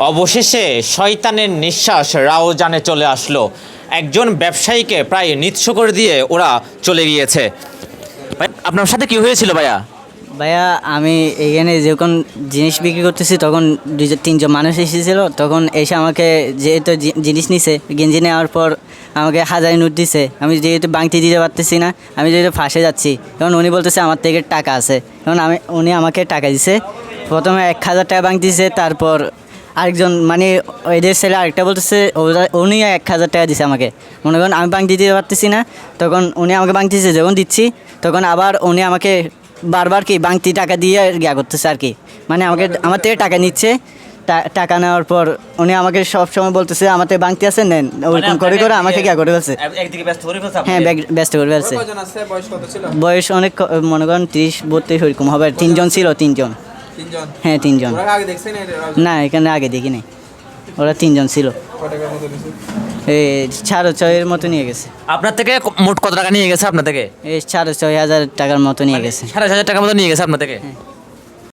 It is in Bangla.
অবশেষে শয়তানের নিঃশ্বাস রাওজানে চলে আসলো। একজন ব্যবসায়ীকে প্রায় নিঃস্ব করে দিয়ে ওরা চলে গিয়েছে। ভাই, আপনার সাথে কি হয়েছিল ভাইয়া? ভাইয়া আমি এখানে যখন জিনিস বিক্রি করতেছি তখন তিনজন মানুষ এসেছিলো। তখন এসে আমাকে যেহেতু জিনিস নিছে, গেঞ্জি নেওয়ার পর আমাকে 1000 নোট দিছে। আমি যেহেতু বাংতি দিতে পারতেছি না, আমি যেহেতু ফাঁসে যাচ্ছি, তখন উনি বলতেছে আমার থেকে টাকা আছে। তখন উনি আমাকে টাকা দিছে। প্রথমে 1000 টাকা বাংতি দিছে, তারপর আরেকজন মানে এদের ছেলে আরেকটা বলতেছে উনি 1000 টাকা দিছে আমাকে। মনে করেন আমি বাংতি দিতে পারতেছি না, তখন উনি আমাকে বাংতি দিচ্ছে। যখন দিচ্ছি তখন আবার উনি আমাকে বারবার কি বাংতি টাকা দিয়ে ইয়া করতেছে আর কি, মানে আমাকে আমার থেকে টাকা নিচ্ছে। টাকা নেওয়ার পর উনি আমাকে সব সময় বলতেছে আমার থেকে বাংতি আছে নেন, ওরকম করে করে আমাকে ইয়া করে ফেলছে। একদিকে ব্যস্ত করে ফেলছে। হ্যাঁ, ব্যস্ত করে ফেলছে। বয়স অনেক মনে করেন 30-32 ওরকম হবে। তিনজন ছিল, তিনজন। হ্যাঁ, তিনজন। না, এখানে আগে দেখি নাই। ওরা তিনজন ছিল। এই 6,500 মতো নিয়ে গেছে। আপনার থেকে মোট কত টাকা নিয়ে গেছে? আপনার থেকে এই 6,500 টাকার মতো নিয়ে গেছে। 6,500 টাকার মতো নিয়ে গেছে আপনার থেকে।